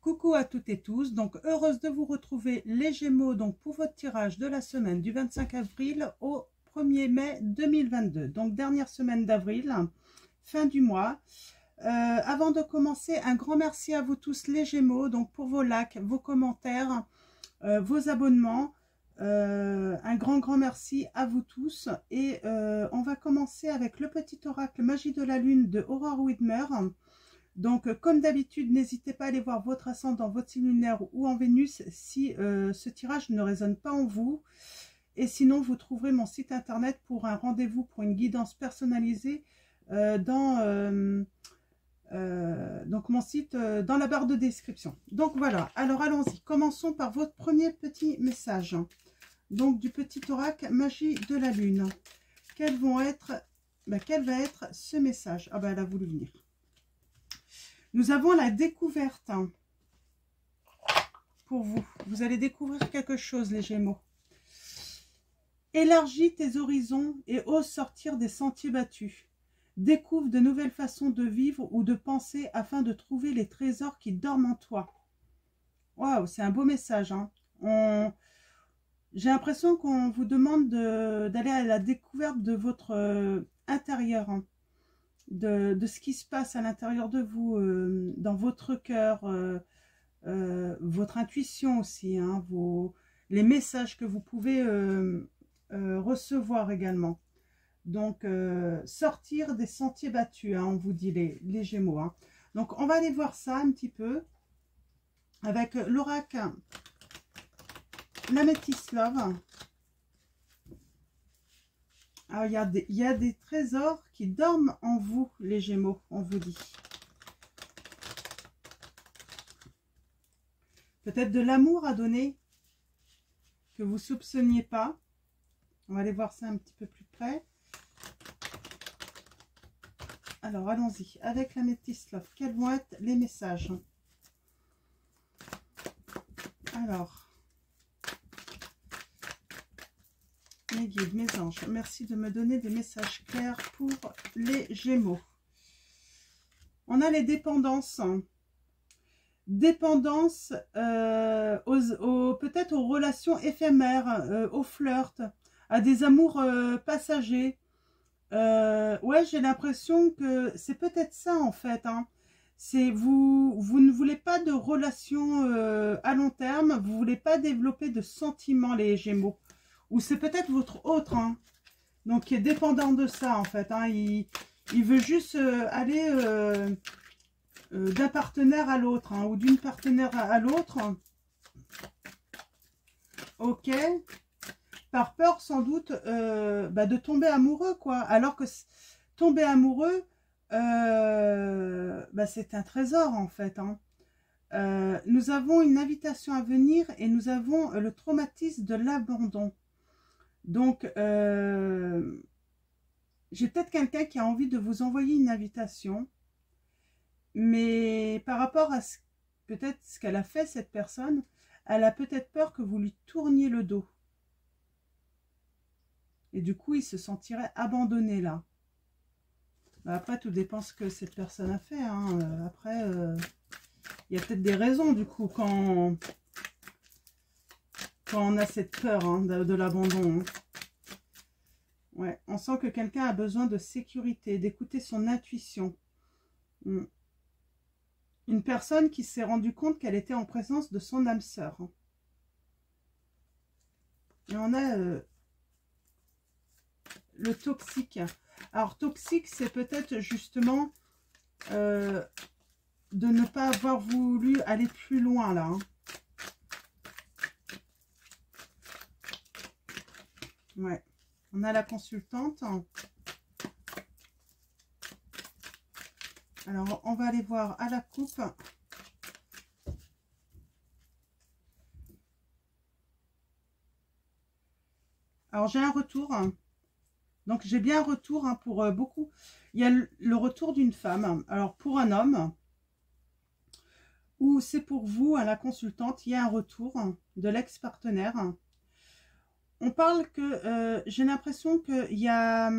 Coucou à toutes et tous, donc heureuse de vous retrouver les Gémeaux donc pour votre tirage de la semaine du 25 avril au 1er mai 2022. Donc dernière semaine d'avril, fin du mois. Avant de commencer, un grand merci à vous tous les Gémeaux, donc pour vos likes, vos commentaires, vos abonnements. Un grand merci à vous tous et on va commencer avec le petit oracle Magie de la Lune de Aurore Widmer. Donc, comme d'habitude, n'hésitez pas à aller voir votre ascendant, votre signe lunaire ou en Vénus si ce tirage ne résonne pas en vous. Et sinon, vous trouverez mon site internet pour un rendez-vous, pour une guidance personnalisée donc mon site dans la barre de description. Donc voilà, alors allons-y. Commençons par votre premier petit message. Donc du petit oracle Magie de la Lune. Quel va être ce message? Ah ben elle a voulu venir. Nous avons la découverte pour vous. Vous allez découvrir quelque chose, les Gémeaux. Élargis tes horizons et ose sortir des sentiers battus. Découvre de nouvelles façons de vivre ou de penser afin de trouver les trésors qui dorment en toi. Waouh, c'est un beau message. Hein. J'ai l'impression qu'on vous demande d'aller à la découverte de votre intérieur. Hein. De ce qui se passe à l'intérieur de vous, dans votre cœur, votre intuition aussi, hein, les messages que vous pouvez recevoir également. Donc, sortir des sentiers battus, hein, on vous dit les Gémeaux. Hein. Donc, on va aller voir ça un petit peu avec l'oracle l'Améthyste Love. Alors, il y a des trésors qui dorment en vous, les Gémeaux, on vous dit. Peut-être de l'amour à donner que vous ne soupçonniez pas. On va aller voir ça un petit peu plus près. Alors, allons-y. Avec l'Améthyste Love, quels vont être les messages? Alors... Mes guides, mes anges, merci de me donner des messages clairs pour les Gémeaux. On a les dépendances. Dépendance peut-être aux relations éphémères, au flirt, à des amours passagers. Ouais, j'ai l'impression que c'est peut-être ça en fait. Hein. C'est vous ne voulez pas de relations à long terme, vous ne voulez pas développer de sentiments, les Gémeaux. Ou c'est peut-être votre autre, hein, donc qui est dépendant de ça en fait. Hein, il veut juste aller d'un partenaire à l'autre, hein, ou d'une partenaire à l'autre. Ok. Par peur sans doute de tomber amoureux, quoi. Alors que tomber amoureux, c'est un trésor en fait. Hein. Nous avons une invitation à venir et nous avons le traumatisme de l'abandon. Donc, j'ai peut-être quelqu'un qui a envie de vous envoyer une invitation, mais par rapport à peut-être ce qu'elle a fait, cette personne, elle a peut-être peur que vous lui tourniez le dos. Et du coup, il se sentirait abandonné là. Après, tout dépend ce que cette personne a fait. Hein. Après, il y a peut-être des raisons du coup quand on a cette peur, hein, de l'abandon. Hein. Ouais, on sent que quelqu'un a besoin de sécurité, d'écouter son intuition. Une personne qui s'est rendue compte qu'elle était en présence de son âme sœur. Hein. Et on a le toxique. Alors, toxique, c'est peut-être justement de ne pas avoir voulu aller plus loin, là. Hein. Ouais. On a la consultante. Alors, on va aller voir à la coupe. Alors, j'ai un retour. Donc, j'ai bien un retour pour beaucoup. Il y a le retour d'une femme. Alors, pour un homme, ou c'est pour vous, à la consultante, il y a un retour de l'ex-partenaire. On parle que j'ai l'impression qu'il y a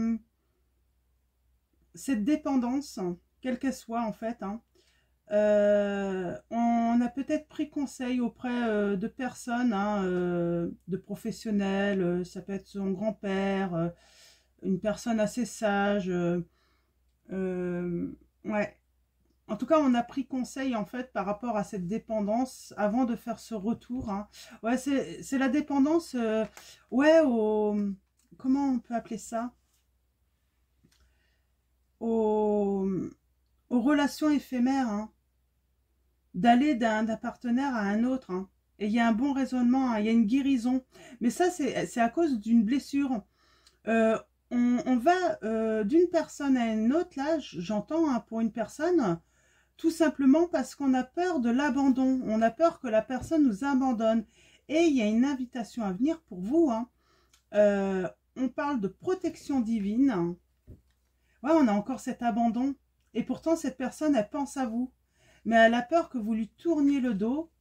cette dépendance, quelle qu'elle soit en fait. Hein. On a peut-être peut-être pris conseil auprès de personnes, hein, de professionnels, ça peut être son grand-père, une personne assez sage. Ouais. En tout cas, on a pris conseil en fait par rapport à cette dépendance avant de faire ce retour. Hein. Ouais, c'est la dépendance, ouais, comment on peut appeler ça? Aux, aux relations éphémères, hein. D'aller d'un partenaire à un autre. Hein. Et il y a un bon raisonnement, hein, il y a une guérison. Mais ça, c'est à cause d'une blessure. Euh, on va d'une personne à une autre, là, j'entends, hein, pour une personne, tout simplement parce qu'on a peur de l'abandon. On a peur que la personne nous abandonne. Et il y a une invitation à venir pour vous. Hein. On parle de protection divine. Ouais, on a encore cet abandon. Et pourtant, cette personne, elle pense à vous. Mais elle a peur que vous lui tourniez le dos.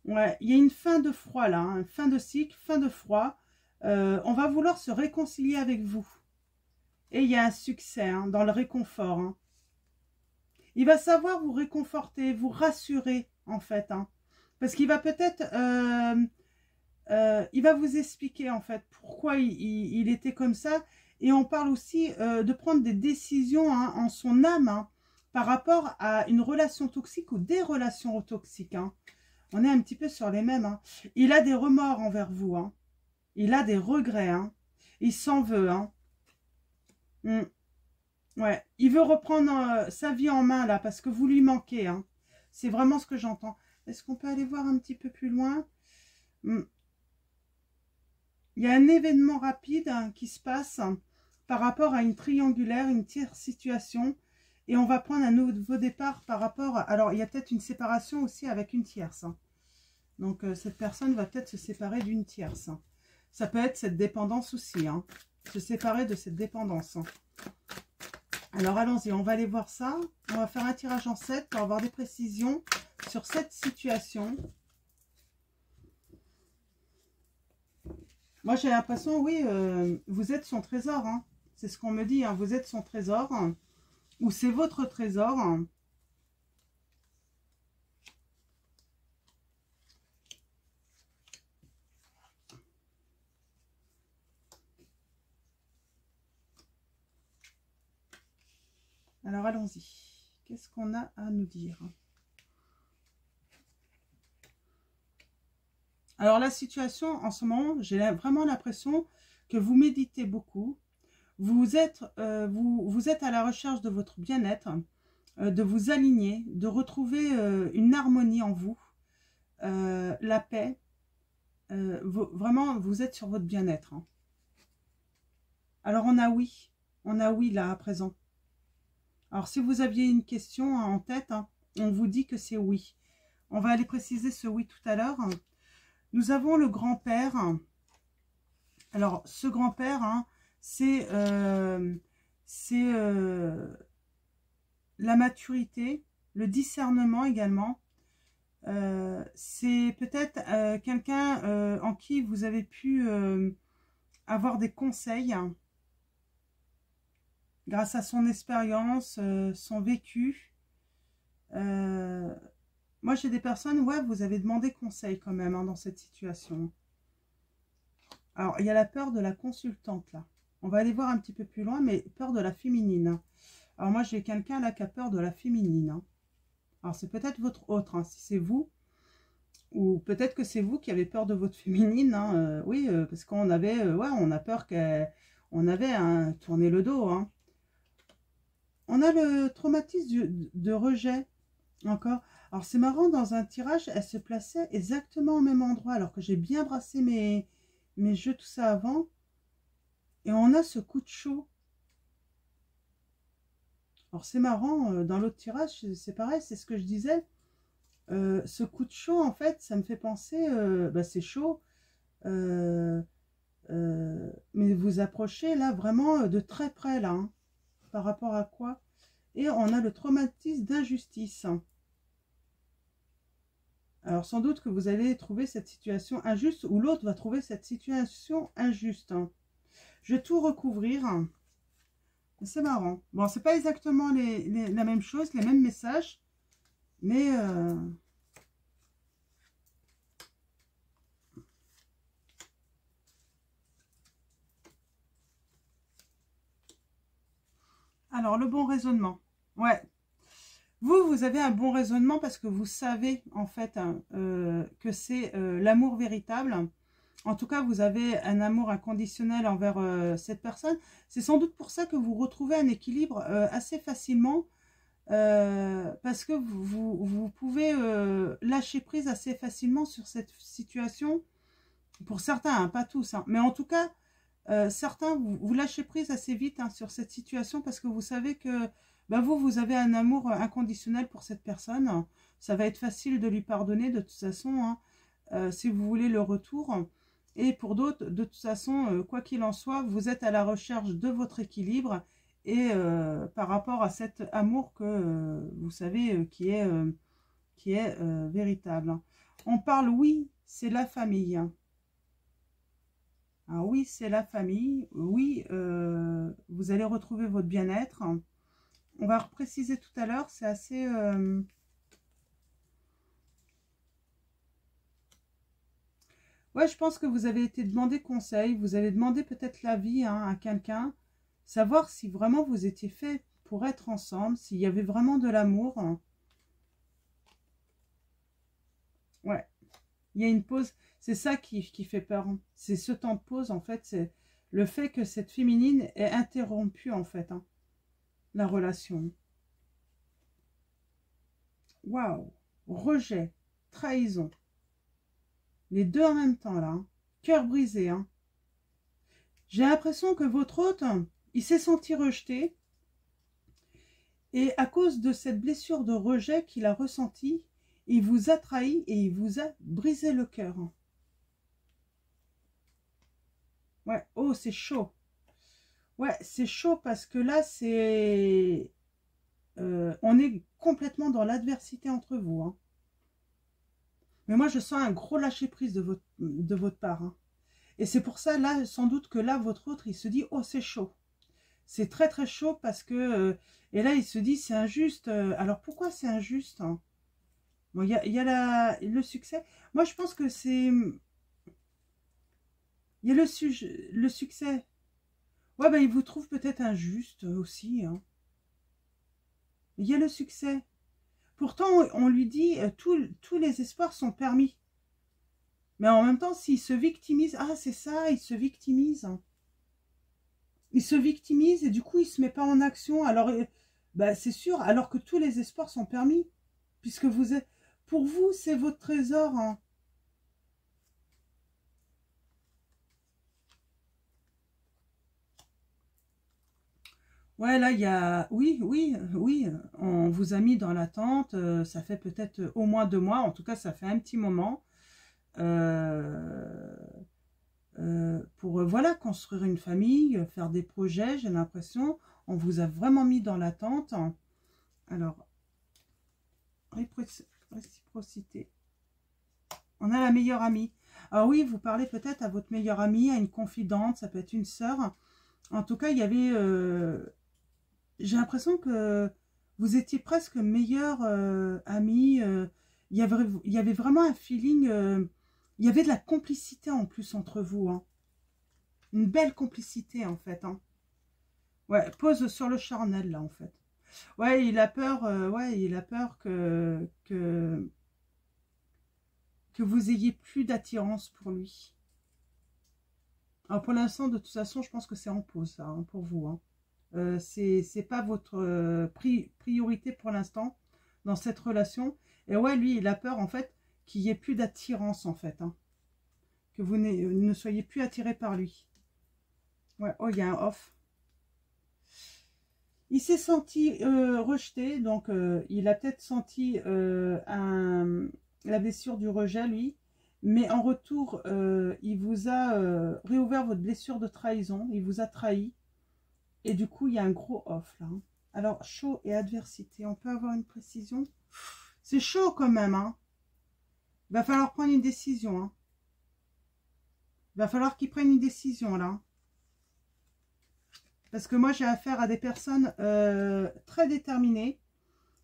Ouais, il y a une fin de froid là, hein, fin de cycle, fin de froid. On va vouloir se réconcilier avec vous. Et il y a un succès, hein, dans le réconfort. Hein. Il va savoir vous réconforter, vous rassurer en fait. Hein, parce qu'il va peut-être... il va vous expliquer en fait pourquoi il était comme ça. Et on parle aussi de prendre des décisions, hein, en son âme, hein, par rapport à une relation toxique ou des relations toxiques. Hein. On est un petit peu sur les mêmes. Hein. Il a des remords envers vous. Hein. Il a des regrets. Hein. Il s'en veut. Hein. Ouais. Il veut reprendre sa vie en main là parce que vous lui manquez. Hein. C'est vraiment ce que j'entends. Est-ce qu'on peut aller voir un petit peu plus loin? Il y a un événement rapide, hein, qui se passe, hein, par rapport à une triangulaire, une tierce situation. Et on va prendre un nouveau départ par rapport... Alors, il y a peut-être une séparation aussi avec une tierce. Hein. Donc, cette personne va peut-être se séparer d'une tierce. Hein. Ça peut être cette dépendance aussi. Hein. Se séparer de cette dépendance. Hein. Alors, allons-y. On va aller voir ça. On va faire un tirage en 7 pour avoir des précisions sur cette situation. Moi, j'ai l'impression, oui, vous êtes son trésor. Hein. C'est ce qu'on me dit. Hein. Vous êtes son trésor. Hein. Ou c'est votre trésor. Hein. Alors, allons-y. Qu'est-ce qu'on a à nous dire? Alors, la situation, en ce moment, j'ai vraiment l'impression que vous méditez beaucoup. Vous êtes à la recherche de votre bien-être, de vous aligner, de retrouver une harmonie en vous, la paix. Vraiment, vous êtes sur votre bien-être. Hein. Alors, on a oui là à présent. Alors, si vous aviez une question, hein, en tête, hein, on vous dit que c'est oui. On va aller préciser ce oui tout à l'heure. Nous avons le grand-père. Alors, ce grand-père, hein, c'est la maturité, le discernement également. C'est peut-être quelqu'un en qui vous avez pu avoir des conseils, hein, grâce à son expérience, son vécu. Moi, j'ai des personnes, ouais, vous avez demandé conseil quand même, hein, dans cette situation. Alors, il y a la peur de la consultante, là. On va aller voir un petit peu plus loin, mais peur de la féminine. Hein. Alors, moi, j'ai quelqu'un, là, qui a peur de la féminine. Hein. Alors, c'est peut-être votre autre, hein, si c'est vous. Ou peut-être que c'est vous qui avez peur de votre féminine. Hein. Oui, parce qu'on avait... ouais, on a peur qu'on avait, hein, tourné le dos. Hein. On a le traumatisme de rejet, encore. Alors, c'est marrant, dans un tirage, elle se plaçait exactement au même endroit, alors que j'ai bien brassé mes jeux, tout ça avant. Et on a ce coup de chaud. Alors, c'est marrant, dans l'autre tirage, c'est pareil, c'est ce que je disais. Ce coup de chaud, en fait, ça me fait penser, bah, c'est chaud, mais vous approchez, là, vraiment de très près, là, hein, par rapport à quoi? Et on a le traumatisme d'injustice. Alors, sans doute que vous allez trouver cette situation injuste ou l'autre va trouver cette situation injuste. Hein. Je vais tout recouvrir. C'est marrant. Bon, c'est pas exactement la même chose, les mêmes messages. Mais Alors, le bon raisonnement. Ouais. Vous avez un bon raisonnement parce que vous savez, en fait, hein, que c'est l'amour véritable. En tout cas, vous avez un amour inconditionnel envers cette personne. C'est sans doute pour ça que vous retrouvez un équilibre assez facilement. Parce que vous pouvez lâcher prise assez facilement sur cette situation. Pour certains, hein, pas tous. Hein. Mais en tout cas, certains, vous lâchez prise assez vite hein, sur cette situation parce que vous savez que ben vous avez un amour inconditionnel pour cette personne. Ça va être facile de lui pardonner de toute façon, hein, si vous voulez le retour. Et pour d'autres, de toute façon, quoi qu'il en soit, vous êtes à la recherche de votre équilibre et par rapport à cet amour que vous savez qui est véritable. On parle, oui, c'est la famille. Ah oui, c'est la famille. Oui, vous allez retrouver votre bien-être. On va repréciser tout à l'heure, c'est assez... Ouais, je pense que vous avez été demandé conseil, vous avez demandé peut-être l'avis hein, à quelqu'un, savoir si vraiment vous étiez fait pour être ensemble, s'il y avait vraiment de l'amour. Ouais, il y a une pause, c'est ça qui fait peur. C'est ce temps de pause, en fait, c'est le fait que cette féminine est interrompue, en fait, hein, la relation. Waouh, rejet, trahison. Les deux en même temps, là. Hein. Cœur brisé, hein. J'ai l'impression que votre hôte, il s'est senti rejeté. Et à cause de cette blessure de rejet qu'il a ressentie, il vous a trahi et il vous a brisé le cœur. Ouais, oh, c'est chaud. Ouais, c'est chaud parce que là, c'est... on est complètement dans l'adversité entre vous. Hein. Mais moi, je sens un gros lâcher-prise de votre part. Hein. Et c'est pour ça, là, sans doute que là, votre autre, il se dit, oh, c'est chaud. C'est très, très chaud parce que... et là, il se dit, c'est injuste. Alors, pourquoi c'est injuste hein. Bon, il y a le succès. Moi, je pense que c'est... Il y a le succès. Ouais, ben, il vous trouve peut-être injuste aussi. Hein. Il y a le succès. Pourtant, on lui dit, tous les espoirs sont permis. Mais en même temps, s'il se victimise, ah, c'est ça, il se victimise. Il se victimise et du coup, il se met pas en action. Alors, bah, c'est sûr, alors que tous les espoirs sont permis. Puisque vous êtes... Pour vous, c'est votre trésor. Hein. Ouais, là, il y a... Oui, oui, oui, on vous a mis dans l'attente. Ça fait peut-être au moins 2 mois. En tout cas, ça fait un petit moment. Euh, pour, voilà, construire une famille, faire des projets, j'ai l'impression. On vous a vraiment mis dans l'attente. Alors, réciprocité. On a la meilleure amie. Alors oui, vous parlez peut-être à votre meilleure amie, à une confidente, ça peut être une sœur. En tout cas, il y avait... j'ai l'impression que vous étiez presque meilleure amie. Il y avait vraiment un feeling... il y avait de la complicité en plus entre vous. Hein. Une belle complicité en fait. Hein. Ouais, pose sur le charnel là en fait. Ouais, il a peur, ouais, il a peur que vous ayez plus d'attirance pour lui. Alors pour l'instant, de toute façon, je pense que c'est en pause ça, hein, pour vous. Hein. C'est pas votre priorité pour l'instant dans cette relation. Et ouais, lui, il a peur en fait qu'il n'y ait plus d'attirance en fait. Hein. Que vous ne soyez plus attiré par lui. Ouais, oh, il y a un off. Il s'est senti rejeté, donc il a peut-être senti la blessure du rejet, lui. Mais en retour, il vous a réouvert votre blessure de trahison. Il vous a trahi. Et du coup, il y a un gros off, là. Hein. Alors, chaud et adversité. On peut avoir une précision? C'est chaud quand même, hein. Il va falloir prendre une décision, hein. Il va falloir qu'il prenne une décision, là. Parce que moi, j'ai affaire à des personnes très déterminées.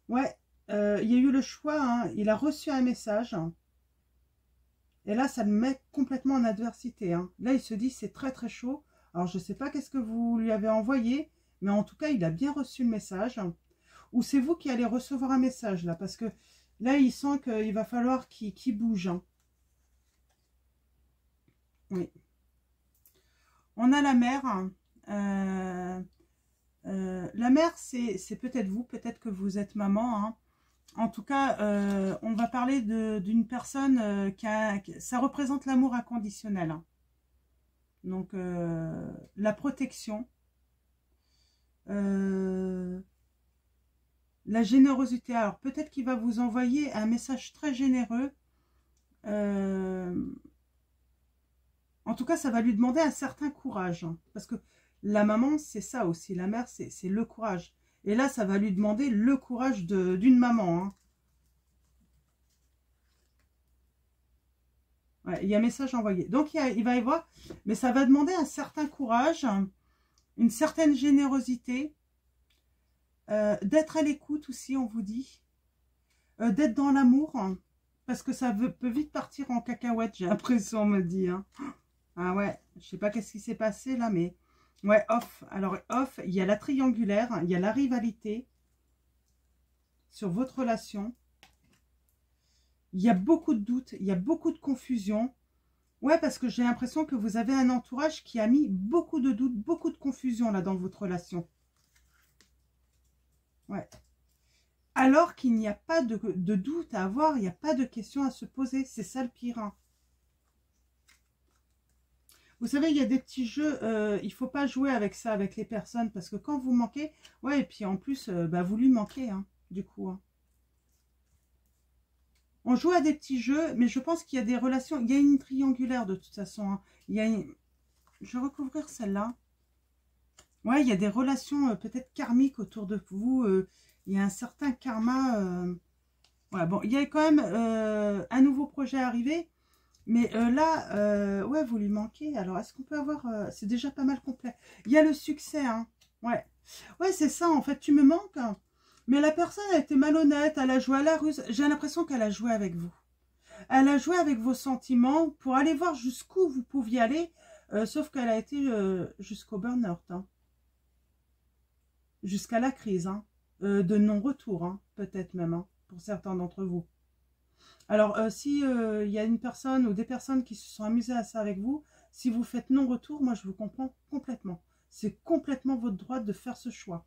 Ouais, il y a eu le choix. Hein. Il a reçu un message. Et là, ça le met complètement en adversité. Hein. Là, il se dit, c'est très, très chaud. Alors, je ne sais pas qu'est-ce que vous lui avez envoyé. Mais en tout cas, il a bien reçu le message. Ou c'est vous qui allez recevoir un message, là. Parce que là, il sent qu'il va falloir qu'il bouge. Hein. Oui. On a la mère. La mère, c'est peut-être vous. Peut-être que vous êtes maman. Hein. En tout cas, on va parler d'une personne ça représente l'amour inconditionnel. Hein. Donc, la protection, la générosité. Alors, peut-être qu'il va vous envoyer un message très généreux. En tout cas, ça va lui demander un certain courage. Hein, parce que la maman, c'est ça aussi. La mère, c'est le courage. Et là, ça va lui demander le courage d'une maman. Hein. Ouais, il y a un message envoyé. Donc, il va y avoir, mais ça va demander un certain courage, une certaine générosité, d'être à l'écoute aussi, on vous dit, d'être dans l'amour, hein, parce que ça peut vite partir en cacahuète, j'ai l'impression, on me dit. Hein. Ah ouais, je sais pas qu'est-ce qui s'est passé là, mais ouais, off. Alors, off, il y a la triangulaire, il y a la rivalité sur votre relation. Il y a beaucoup de doutes, il y a beaucoup de confusion. Ouais, parce que j'ai l'impression que vous avez un entourage qui a mis beaucoup de doutes, beaucoup de confusion là dans votre relation. Ouais. Alors qu'il n'y a pas de doute à avoir, il n'y a pas de questions à se poser. C'est ça le pire. Hein. Vous savez, il y a des petits jeux, il ne faut pas jouer avec ça, avec les personnes, parce que quand vous manquez, ouais, et puis en plus, bah, vous lui manquez, hein, du coup. Hein. On joue à des petits jeux, mais je pense qu'il y a des relations, il y a une triangulaire de toute façon. Hein. Il y a une... Je vais recouvrir celle-là. Ouais, il y a des relations peut-être karmiques autour de vous. Il y a un certain karma. Ouais, bon, il y a quand même un nouveau projet arrivé. Mais là, ouais, vous lui manquez. Alors, est-ce qu'on peut avoir... c'est déjà pas mal complet. Il y a le succès, hein. Ouais. Ouais, c'est ça, en fait. Tu me manques. Hein. Mais la personne a été malhonnête. Elle a joué à la ruse. J'ai l'impression qu'elle a joué avec vous. Elle a joué avec vos sentiments pour aller voir jusqu'où vous pouviez aller. Sauf qu'elle a été jusqu'au burn-out. Hein. Jusqu'à la crise. Hein. De non-retour, hein, peut-être même, hein, pour certains d'entre vous. Alors, si il y a une personne ou des personnes qui se sont amusées à ça avec vous, si vous faites non-retour, moi, je vous comprends complètement. C'est complètement votre droit de faire ce choix.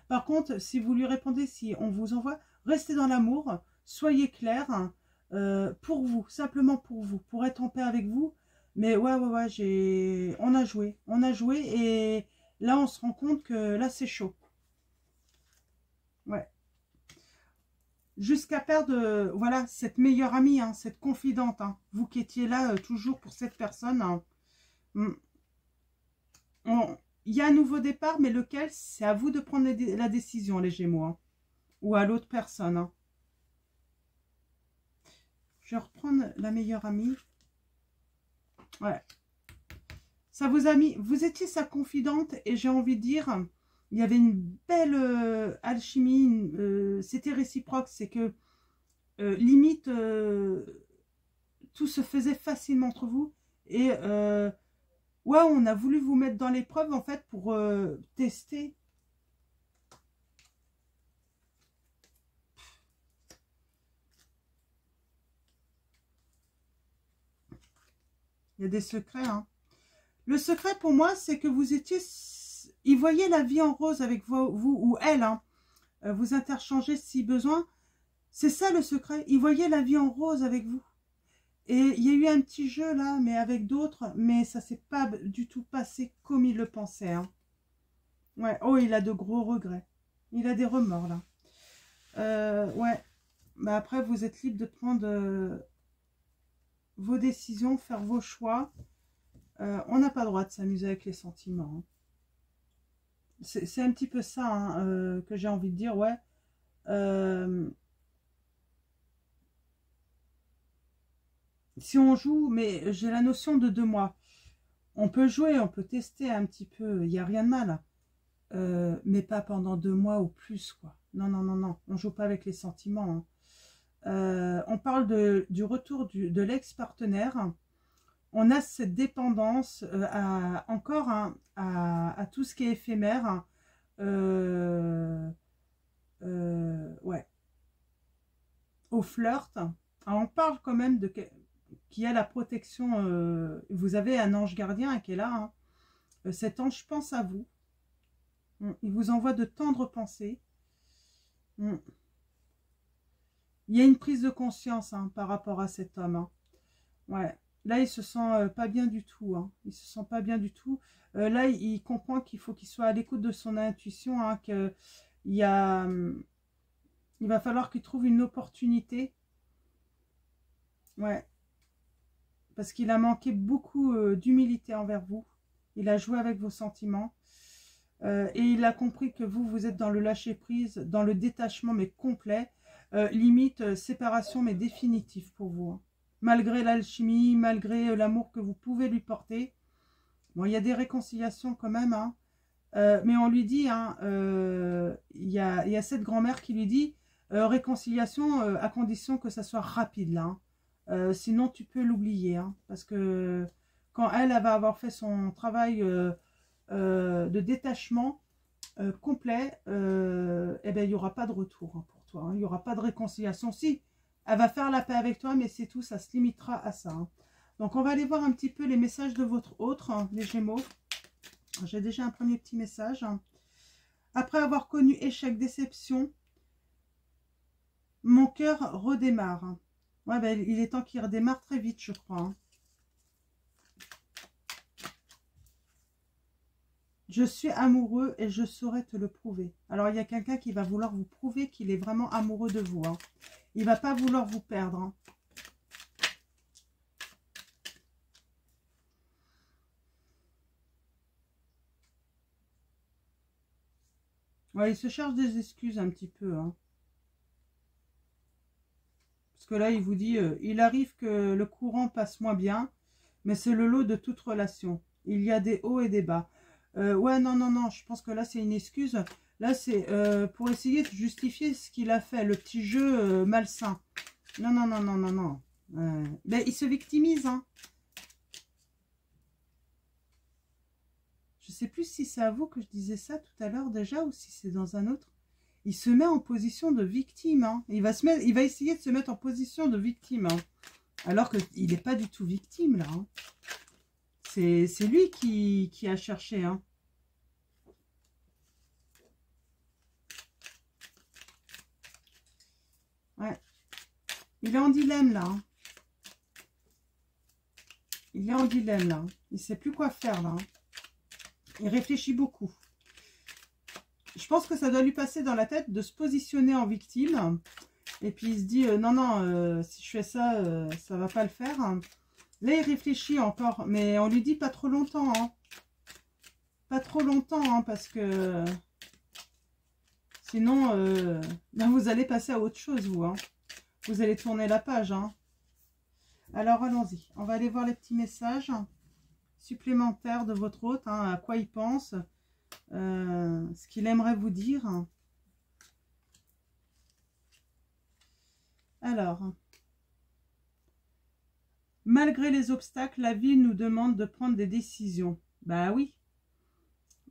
Par contre, si vous lui répondez, si on vous envoie, restez dans l'amour, soyez clair, hein, pour vous, simplement pour vous, pour être en paix avec vous. Mais ouais, on a joué et là, on se rend compte que là, c'est chaud. Ouais. Jusqu'à perdre, voilà, cette meilleure amie, hein, cette confidente, hein, vous qui étiez là toujours pour cette personne. Hein, il y a un nouveau départ, mais lequel, c'est à vous de prendre la décision, les Gémeaux, hein, ou à l'autre personne. Hein. Je vais reprendre la meilleure amie. Ouais. Ça vous a mis, vous étiez sa confidente et j'ai envie de dire, il y avait une belle alchimie, c'était réciproque, c'est que limite, tout se faisait facilement entre vous et ouais, on a voulu vous mettre dans l'épreuve en fait pour tester. Il y a des secrets, hein. Le secret pour moi, c'est que vous étiez... Il voyait la vie en rose avec vous ou elle, hein. Vous interchangez si besoin. C'est ça le secret. Il voyait la vie en rose avec vous. Et il y a eu un petit jeu là, mais avec d'autres. Mais ça s'est pas du tout passé comme il le pensait. Hein. Ouais. Oh, il a de gros regrets. Il a des remords là. Ouais. Bah, après, vous êtes libre de prendre vos décisions, faire vos choix. On n'a pas le droit de s'amuser avec les sentiments. Hein. C'est un petit peu ça hein, que j'ai envie de dire, ouais. Si on joue, mais j'ai la notion de 2 mois. On peut jouer, on peut tester un petit peu, il n'y a rien de mal. Mais pas pendant 2 mois ou plus, quoi. Non, non, non, non, on joue pas avec les sentiments. Hein. On parle du retour de l'ex-partenaire. On a cette dépendance encore hein, à tout ce qui est éphémère. Hein. Ouais, au flirt. Alors, on parle quand même de qui a la protection. Vous avez un ange gardien qui est là. Hein. Cet ange pense à vous. Il vous envoie de tendres pensées. Il y a une prise de conscience hein, par rapport à cet homme. Hein. Ouais. Là, il se sent pas bien du tout. Hein. Il se sent pas bien du tout. Là, il comprend qu'il faut qu'il soit à l'écoute de son intuition. Hein, il va falloir qu'il trouve une opportunité. Ouais. Parce qu'il a manqué beaucoup d'humilité envers vous. Il a joué avec vos sentiments. Et il a compris que vous êtes dans le lâcher-prise, dans le détachement, mais complet. Limite, séparation, mais définitive pour vous. Hein. Malgré l'alchimie, malgré l'amour que vous pouvez lui porter. Bon, il y a des réconciliations quand même. Hein. Mais on lui dit, hein, il y a cette grand-mère qui lui dit, réconciliation à condition que ça soit rapide là. Hein. Sinon, tu peux l'oublier. Hein, parce que quand elle va avoir fait son travail de détachement complet, eh ben, il n'y aura pas de retour hein, pour toi. Hein, il n'y aura pas de réconciliation. Si, elle va faire la paix avec toi, mais c'est tout, ça se limitera à ça. Hein. Donc, on va aller voir un petit peu les messages de votre autre, hein, les Gémeaux. J'ai déjà un premier petit message. Hein. Après avoir connu échec, déception, mon cœur redémarre. Hein. Ouais, ben, il est temps qu'il redémarre très vite, je crois. Hein. Je suis amoureux et je saurais te le prouver. Alors, il y a quelqu'un qui va vouloir vous prouver qu'il est vraiment amoureux de vous. Hein. Il ne va pas vouloir vous perdre. Hein. Ouais, il se cherche des excuses un petit peu. Hein. Parce que là, il vous dit, il arrive que le courant passe moins bien, mais c'est le lot de toute relation. Il y a des hauts et des bas. Ouais, non, non, non, je pense que là, c'est une excuse. Là, c'est pour essayer de justifier ce qu'il a fait, le petit jeu malsain. Non, non, non, non, non, non. Ben, il se victimise, hein. Je sais plus si c'est à vous que je disais ça tout à l'heure déjà, ou si c'est dans un autre. Il se met en position de victime, hein. Il va essayer de se mettre en position de victime, hein. Alors qu'il n'est pas du tout victime, là. Hein. C'est lui qui a cherché, hein. Ouais. Il est en dilemme, là. Hein. Il est en dilemme, là. Il ne sait plus quoi faire, là. Hein. Il réfléchit beaucoup. Je pense que ça doit lui passer dans la tête de se positionner en victime. Et puis il se dit, non, non, si je fais ça, ça va pas le faire. Là, il réfléchit encore. Mais on lui dit pas trop longtemps. Hein. Pas trop longtemps, hein, parce que... Sinon, ben vous allez passer à autre chose, vous. Hein. Vous allez tourner la page. Hein. Alors, allons-y. On va aller voir les petits messages supplémentaires de votre hôte. Hein, à quoi il pense. Ce qu'il aimerait vous dire. Alors, malgré les obstacles, la vie nous demande de prendre des décisions. Bah oui.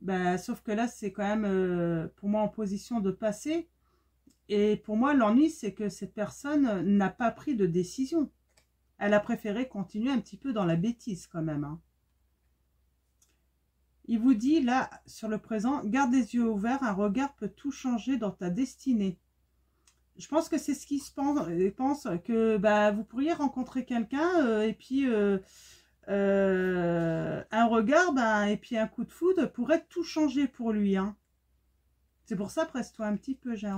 Bah, sauf que là, c'est quand même pour moi en position de passer. Et pour moi, l'ennui, c'est que cette personne n'a pas pris de décision. Elle a préféré continuer un petit peu dans la bêtise quand même. Hein. Il vous dit, là, sur le présent, garde les yeux ouverts, un regard peut tout changer dans ta destinée. Je pense que c'est ce qu'il se pense que bah, vous pourriez rencontrer quelqu'un et puis un regard bah, et puis un coup de foudre pourrait tout changer pour lui. Hein. C'est pour ça, presse-toi un petit peu, j'ai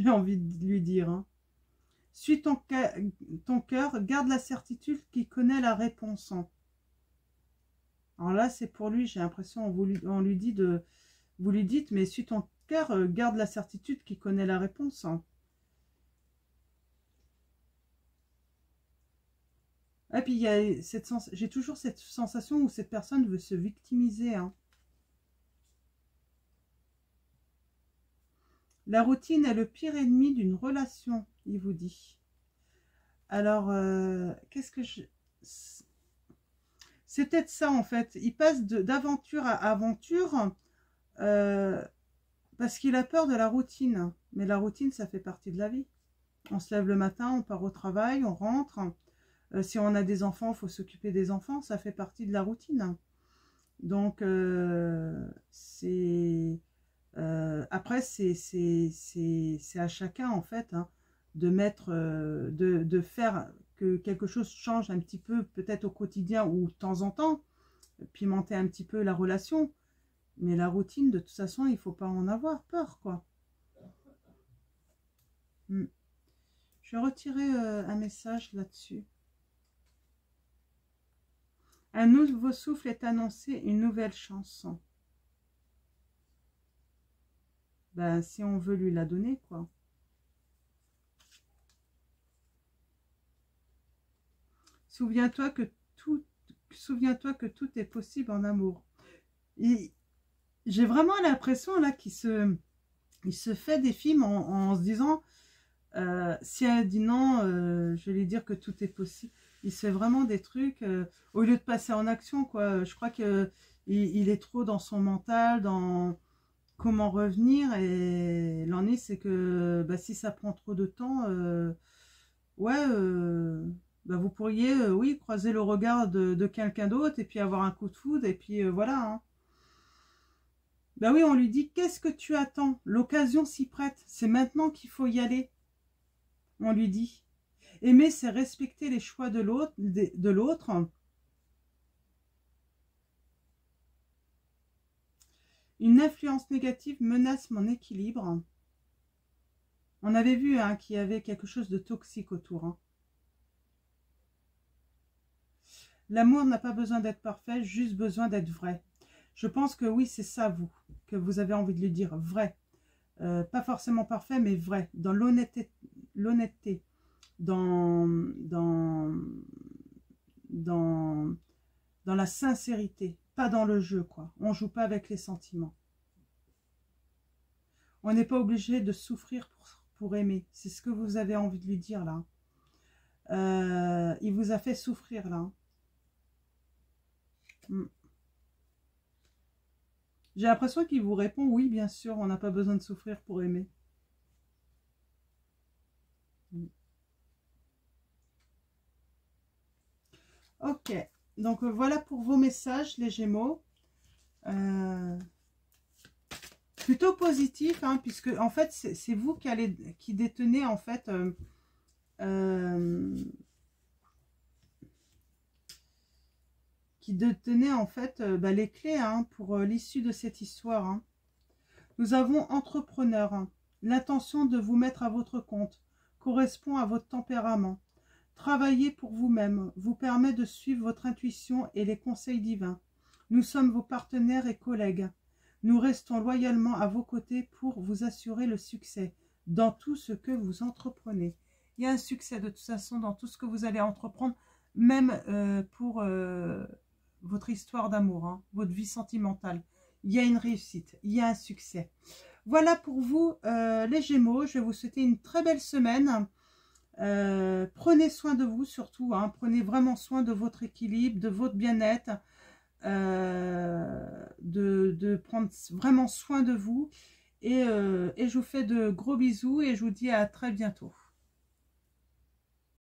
envie de lui dire. Hein. Suis ton cœur, garde la certitude qu'il connaît la réponse. Hein. Alors là, c'est pour lui, j'ai l'impression, on lui dit de... Vous lui dites, mais suis ton cœur, garde la certitude qu'il connaît la réponse. Hein. Et puis, j'ai toujours cette sensation où cette personne veut se victimiser. Hein. La routine est le pire ennemi d'une relation, il vous dit. Alors, qu'est-ce que je... C'est peut-être ça, en fait. Il passe d'aventure à aventure Parce qu'il a peur de la routine. Mais la routine, ça fait partie de la vie. On se lève le matin, on part au travail, on rentre. Si on a des enfants, il faut s'occuper des enfants. Ça fait partie de la routine. Donc, après, c'est à chacun, en fait, hein, de mettre, de faire que quelque chose change un petit peu, peut-être au quotidien ou de temps en temps, pimenter un petit peu la relation. Mais la routine, de toute façon, il ne faut pas en avoir peur, quoi. Je vais retirer un message là-dessus. Un nouveau souffle est annoncé, une nouvelle chanson. Ben, si on veut lui la donner, quoi. Souviens-toi que tout est possible en amour. J'ai vraiment l'impression là qu'il se fait des films en se disant si elle dit non, je vais lui dire que tout est possible. Il se fait vraiment des trucs au lieu de passer en action, quoi. Je crois que il est trop dans son mental, dans comment revenir, et l'ennui c'est que bah, si ça prend trop de temps, ouais, bah, vous pourriez, oui, croiser le regard de quelqu'un d'autre et puis avoir un coup de foudre et puis voilà. Hein. Bah oui, on lui dit, qu'est-ce que tu attends? L'occasion s'y prête, c'est maintenant qu'il faut y aller. On lui dit. Aimer, c'est respecter les choix de l'autre. Une influence négative menace mon équilibre. On avait vu hein, qu'il y avait quelque chose de toxique autour. Hein. L'amour n'a pas besoin d'être parfait, juste besoin d'être vrai. Je pense que oui, c'est ça, vous, que vous avez envie de lui dire, vrai. Pas forcément parfait, mais vrai. Dans l'honnêteté, dans la sincérité, pas dans le jeu, quoi. On joue pas avec les sentiments. On n'est pas obligé de souffrir pour aimer. C'est ce que vous avez envie de lui dire, là. Il vous a fait souffrir, là. J'ai l'impression qu'il vous répond, oui, bien sûr, on n'a pas besoin de souffrir pour aimer. Ok, donc voilà pour vos messages, les Gémeaux. Plutôt positif, hein, puisque en fait, c'est vous qui détenez en fait bah, les clés hein, pour l'issue de cette histoire. Hein. Nous avons entrepreneur. Hein. L'intention de vous mettre à votre compte correspond à votre tempérament. Travailler pour vous-même vous permet de suivre votre intuition et les conseils divins. Nous sommes vos partenaires et collègues. Nous restons loyalement à vos côtés pour vous assurer le succès dans tout ce que vous entreprenez. Il y a un succès de toute façon dans tout ce que vous allez entreprendre, même pour votre histoire d'amour, hein, votre vie sentimentale. Il y a une réussite, il y a un succès. Voilà pour vous les Gémeaux. Je vais vous souhaiter une très belle semaine. Prenez soin de vous surtout, hein, prenez vraiment soin de votre équilibre, de votre bien-être, de prendre vraiment soin de vous et je vous fais de gros bisous et je vous dis à très bientôt.